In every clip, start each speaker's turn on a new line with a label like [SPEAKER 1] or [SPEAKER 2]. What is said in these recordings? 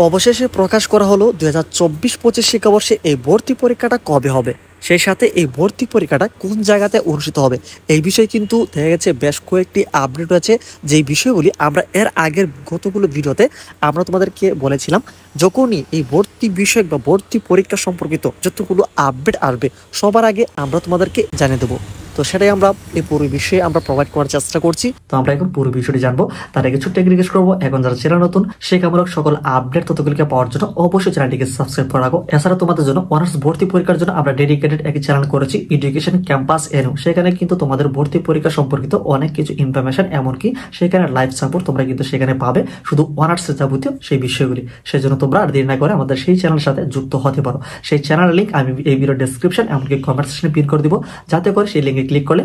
[SPEAKER 1] অবশেষে প্রকাশ করা হলো 2024-25 শিক্ষাবর্ষে এই ভর্তি পরীক্ষাটা কবে হবে, সেই সাথে এই ভর্তি পরীক্ষাটা কোন জায়গাতে অনুষ্ঠিত হবে। এই বিষয়ে কিন্তু দেখা গেছে বেশ কয়েকটি আপডেট আছে, যেই বিষয়গুলি আমরা এর আগের গতগুলো ভিডিওতে আমরা তোমাদেরকে বলেছিলাম। যখনই এই ভর্তি বিষয় বা ভর্তি পরীক্ষা সম্পর্কিত যতগুলো আপডেট আসবে সবার আগে আমরা তোমাদেরকে জানিয়ে দেবো। তো সেটাই আমরা এই পুরো বিষয়ে আমরা প্রোভাইড করার চেষ্টা করছি। তো আমরা এখন পুরো বিষয়টি জানবো, তার আগে ছোট্ট একটা রিকোয়েস্ট করবো, এখন যারা চ্যানেল নতুন শিক্ষামূলক সকল আপডেট তথ্যগুলিকে পাওয়ার জন্য অবশ্যই চ্যানেলটিকে সাবস্ক্রাইব করে রাখো। এছাড়া তোমাদের জন্য অনার্স ভর্তি পরীক্ষার জন্য আমরা ডেডিকেটেড একটি চ্যানেল করেছি, এডুকেশন ক্যাম্পাস এনু। সেখানে কিন্তু তোমাদের ভর্তি পরীক্ষা সম্পর্কিত অনেক কিছু ইনফরমেশন, এমনকি সেখানে লাইভ সাপোর্ট তোমরা কিন্তু সেখানে পাবে, শুধু অনার্সের যাবতীয় সেই বিষয়গুলি। সেই জন্য তোমরা আর দেরি না করে আমাদের সেই চ্যানেলের সাথে যুক্ত হতে পারো। সেই চ্যানেলের লিঙ্ক আমি এই ভিডিও ডেসক্রিপশন এমনকি কমেন্ট সেকশনে পিন করে দিব, যাতে করে সেই লিঙ্কে ক্লিক করলে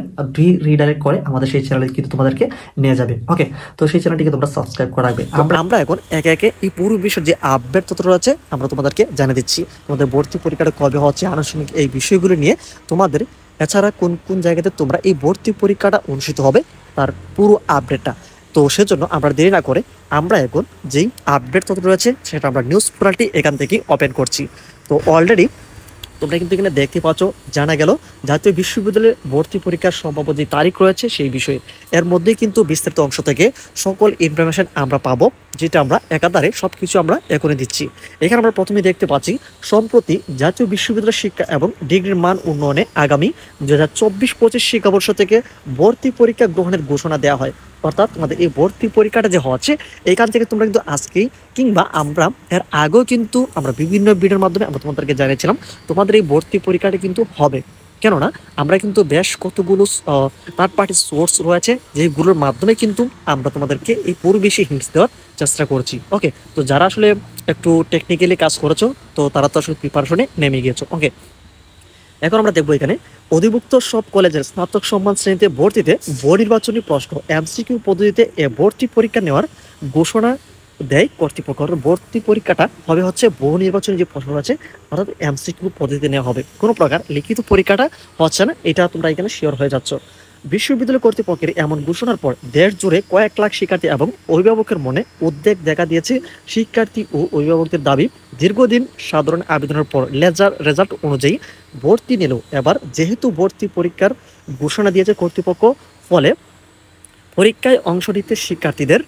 [SPEAKER 1] রিডাইরেক্ট করে আমাদের সেই চ্যানেলে কিন্তু তোমাদেরকে নিয়ে যাবে। ওকে, তো সেই চ্যানেলটিকে তোমরা সাবস্ক্রাইব করে রাখবে। আমরা এখন একে একে এই পুরো বিষয়ের যে আপডেট তথ্য রয়েছে আমরা তোমাদেরকে জানিয়ে দিচ্ছি। তোমাদের ভর্তি পরীক্ষাটা কবে হচ্ছে, আনুষ্ঠানিক এই বিষয়গুলো নিয়ে তোমাদের, এছাড়া কোন কোন জায়গাতে তোমরা এই ভর্তি পরীক্ষাটা অনুষ্ঠিত হবে তার পুরো আপডেটটা। তো সেজন্য আমরা দেরি না করে আমরা এখন যেই আপডেট তথ্য রয়েছে সেটা আমরা নিউজ পোর্টালটি এখান থেকে ওপেন করছি। তো অলরেডি তোমরা কিন্তু এখানে দেখতে পাচ্ছ, জানা গেল জাতীয় বিশ্ববিদ্যালয়ের ভর্তি পরীক্ষার সম্ভাব্য যে তারিখ রয়েছে সেই বিষয়ে। এর মধ্যে কিন্তু বিস্তারিত অংশ থেকে সকল ইনফরমেশন আমরা পাবো, যেটা আমরা একাধারে সবকিছু আমরা এখনই দিচ্ছি। এখানে আমরা প্রথমে দেখতে পাচ্ছি, সম্প্রতি জাতীয় বিশ্ববিদ্যালয় শিক্ষা এবং ডিগ্রির মান উন্নয়নে আগামী 2024-25 শিক্ষাবর্ষ থেকে ভর্তি পরীক্ষা গ্রহণের ঘোষণা দেওয়া হয়। অর্থাৎ তোমাদের এই ভর্তি পরীক্ষাটা যে হচ্ছে এখান থেকে তোমরা কিন্তু আজকেই কিংবা আমরা এর আগেও কিন্তু আমরা বিভিন্ন ভিডিওর মাধ্যমে আমরা তোমাদেরকে জানিয়েছিলাম তোমাদের এই ভর্তি পরীক্ষাটা কিন্তু হবে। কেননা আমরা কিন্তু বেশ কতগুলো থার্ড পার্টি সোর্স রয়েছে যেগুলোর মাধ্যমে কিন্তু আমরা তোমাদেরকে এই পুরো বেশি হিন্টস দেওয়ার চেষ্টা করছি। ওকে, তো যারা আসলে একটু টেকনিক্যালি কাজ করেছো তো তারা তো আসলে প্রিপারেশনে নেমে গিয়েছো। ওকে, এখন আমরা দেখবো এখানে অধিভুক্ত সব কলেজের স্নাতক সম্মান শ্রেণীতে ভর্তিতে বহু নির্বাচনী প্রশ্ন এমসিকিউ পদ্ধতিতে এ ভর্তি পরীক্ষা নেওয়ার ঘোষণা দেয় কর্তৃপক্ষ। ভর্তি পরীক্ষাটা হবে হচ্ছে বহু নির্বাচনী যে প্রশ্ন আছে অর্থাৎ এমসিকিউ পদ্ধতিতে নেওয়া হবে, কোনো প্রকার লিখিত পরীক্ষাটা হচ্ছে না, এটা তোমরা এখানে শিওর হয়ে যাচ্ছ। বিশ্ববিদ্যালয় কর্তৃপক্ষের এমন ঘোষণার পর দেশ জুড়ে কয়েক লাখ শিক্ষার্থী এবং অভিভাবকের মনে উদ্বেগ দেখা দিয়েছে। শিক্ষার্থী ও অভিভাবকদের দাবি, দীর্ঘদিন সাধারণ আবেদনের পর রেজাল্ট অনুযায়ী ভর্তি নিলেও এবার যেহেতু ভর্তি পরীক্ষার ঘোষণা দিয়েছে কর্তৃপক্ষ, ফলে পরীক্ষায় অংশ নিতে শিক্ষার্থীদের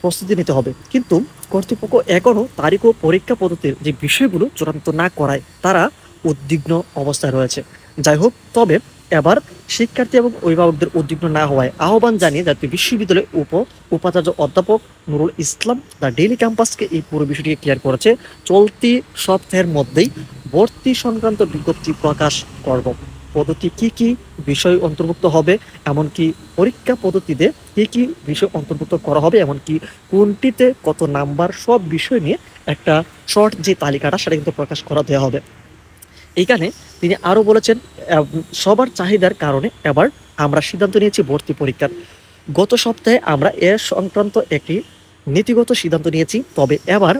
[SPEAKER 1] প্রস্তুতি নিতে হবে। কিন্তু কর্তৃপক্ষ এখনও তারিখ ও পরীক্ষা পদ্ধতির যে বিষয়গুলো চূড়ান্ত না করায় তারা উদ্বিগ্ন অবস্থায় রয়েছে। যাই হোক, তবে এবার শিক্ষার্থী এবং অভিভাবকদের উদ্বিগ্ন না হওয়ায় আহ্বান জানিয়ে জাতীয় বিশ্ববিদ্যালয়ের উপাচার্য অধ্যাপক নুরুল ইসলাম দ্য ডেইলি ক্যাম্পাসকে এই পুরো বিষয়টিকে ক্লিয়ার করেছে, চলতি সপ্তাহের মধ্যেই ভর্তি সংক্রান্ত বিজ্ঞপ্তি প্রকাশ করব। পদ্ধতি কি কি বিষয় অন্তর্ভুক্ত হবে, এমনকি পরীক্ষা পদ্ধতিতে কি কি বিষয় অন্তর্ভুক্ত করা হবে, এমনকি কোনটিতে কত নাম্বার, সব বিষয় নিয়ে একটা শর্ট যে তালিকাটা সেটা কিন্তু প্রকাশ করা দেওয়া হবে। এইখানে তিনি আরও বলেছেন, সবার চাহিদার কারণে এবার আমরা সিদ্ধান্ত নিয়েছি ভর্তি পরীক্ষার। গত সপ্তাহে আমরা এর সংক্রান্ত একটি নীতিগত সিদ্ধান্ত নিয়েছি, তবে এবার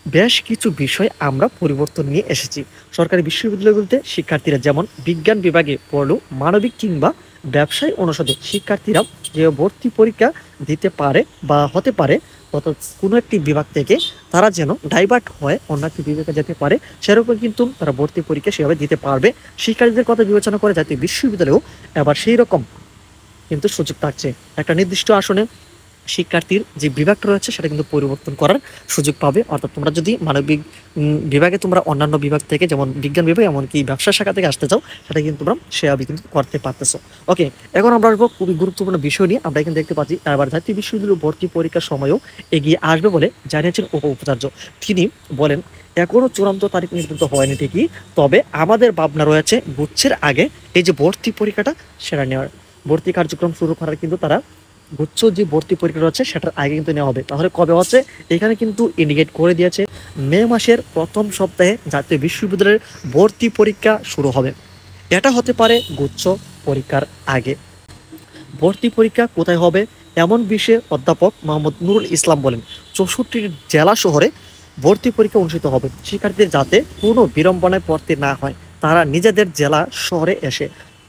[SPEAKER 1] বেশ কিছু বিষয় আমরা পরিবর্তন নিয়ে এসেছি। সরকারি বিশ্ববিদ্যালয়গুলিতে শিক্ষার্থীরা যেমন বিজ্ঞান বিভাগে পড়লেও মানবিক কিংবা ব্যবসায় অনুষদে শিক্ষার্থীরা যে ভর্তি পরীক্ষা দিতে পারে বা হতে পারে, অর্থাৎ কোনো একটি বিভাগ থেকে তারা যেন ডাইভার্ট হয়ে অন্য একটি বিভাগে যেতে পারে, সেরকম কিন্তু তারা ভর্তি পরীক্ষা সেভাবে দিতে পারবে। শিক্ষার্থীদের কথা বিবেচনা করে জাতীয় বিশ্ববিদ্যালয়েও এবার সেই রকম কিন্তু সুযোগ থাকছে। একটা নির্দিষ্ট আসনে শিক্ষার্থীর যে বিভাগটা রয়েছে সেটা কিন্তু পরিবর্তন করার সুযোগ পাবে। অর্থাৎ তোমরা যদি মানবিক বিভাগে তোমরা অন্যান্য বিভাগ থেকে যেমন বিজ্ঞান বিভাগ এমনকি ব্যবসা শাখা থেকে আসতে চাও, সেটা কিন্তু তোমরা সেভাবে কিন্তু করতে পারতেছো। ওকে, এখন আমরা আসবো খুবই গুরুত্বপূর্ণ বিষয় নিয়ে। আমরা এখানে দেখতে পাচ্ছি এবার জাতীয় বিশ্ববিদ্যালয় ভর্তি পরীক্ষার সময়ও এগিয়ে আসবে বলে জানিয়েছেন উপাচার্য। তিনি বলেন, এখনো চূড়ান্ত তারিখ নির্ধারিত হয়নি ঠিকই, তবে আমাদের ভাবনা রয়েছে গুচ্ছের আগে এই যে ভর্তি পরীক্ষাটা সেটা নেওয়ার, ভর্তি কার্যক্রম শুরু করার কিন্তু তারা গুচ্ছ যে ভর্তি পরীক্ষা রয়েছে সেটার আগে কিন্তু নেওয়া হবে। তাহলে কবে হচ্ছে এখানে কিন্তু ইন্ডিকেট করে দিয়েছে, মে মাসের প্রথম সপ্তাহে জাতীয় বিশ্ববিদ্যালয়ের ভর্তি পরীক্ষা শুরু হবে। এটা হতে পারে গুচ্ছ পরীক্ষার আগে। ভর্তি পরীক্ষা কোথায় হবে এমন বিষয়ে অধ্যাপক মোহাম্মদ নুরুল ইসলাম বলেন, 64 জেলা শহরে ভর্তি পরীক্ষা অনুষ্ঠিত হবে। শিক্ষার্থীদের যাতে কোনো বিড়ম্বনায় পড়তে না হয়, তারা নিজেদের জেলা শহরে এসে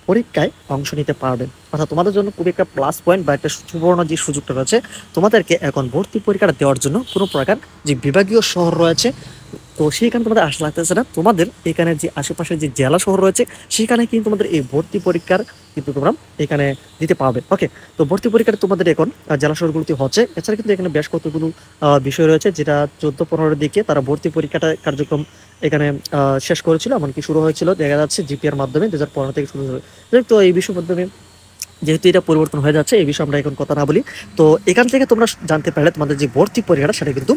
[SPEAKER 1] পরীক্ষায় অংশ নিতে পারবেন। অর্থাৎ তোমাদের জন্য খুবই একটা প্লাস পয়েন্ট বা একটা সুবর্ণ যে সুযোগটা রয়েছে, তোমাদেরকে এখন ভর্তি পরীক্ষাটা দেওয়ার জন্য কোনো প্রকার যে বিভাগীয় শহর রয়েছে, তো সেখানে তোমাদের আশা লাগতেছে না। তোমাদের এখানে যে আশেপাশে যে জেলা শহর রয়েছে, সেখানে কিন্তু তোমাদের এই ভর্তি পরীক্ষার কিন্তু তোমরা এখানে দিতে পারবে। ওকে, তো ভর্তি পরীক্ষাটা তোমাদের এখন জেলা শহরগুলোতে হচ্ছে। এছাড়া কিন্তু এখানে বেশ কতগুলো বিষয় রয়েছে, যেটা 14-15 দিকে তারা ভর্তি পরীক্ষাটা কার্যক্রম এখানে শেষ করেছিল, এমনকি শুরু হয়েছিল দেখা যাচ্ছে জিপিআর মাধ্যমে 2015 থেকে শুরু হয়েছে। তো এই বিষয়ের মাধ্যমে যেহেতু এটা পরিবর্তন হয়ে যাচ্ছে, এই বিষয়ে আমরা এখন কথা না বলি। তো এখান থেকে তোমরা জানতে পারলে তোমাদের যে ভর্তি পরীক্ষাটা সেটা কিন্তু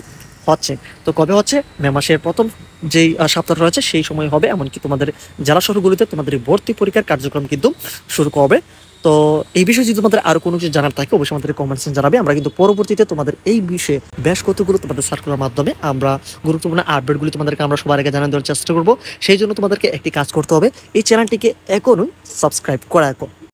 [SPEAKER 1] হচ্ছে। তো কবে হচ্ছে? মে মাসের প্রথম যেই সপ্তাহ রয়েছে সেই সময় হবে। এমনকি তোমাদের জেলা শহরগুলিতে তোমাদের এই ভর্তি পরীক্ষার কার্যক্রম কিন্তু শুরু হবে। তো এই বিষয়ে যদি তোমাদের আরো কোনো কিছু জানার থাকে, অবশ্যই আমাদের কমেন্টস জানাবে। আমরা কিন্তু পরবর্তীতে তোমাদের এই বিষয়ে বেশ কতগুলো তোমাদের সার্কুলার মাধ্যমে আমরা গুরুত্বপূর্ণ আপডেটগুলি তোমাদেরকে আমরা সবার আগে জানানোর চেষ্টা করবো। সেই জন্য তোমাদেরকে একটি কাজ করতে হবে, এই চ্যানেলটিকে এখনই সাবস্ক্রাইব করা রাখো।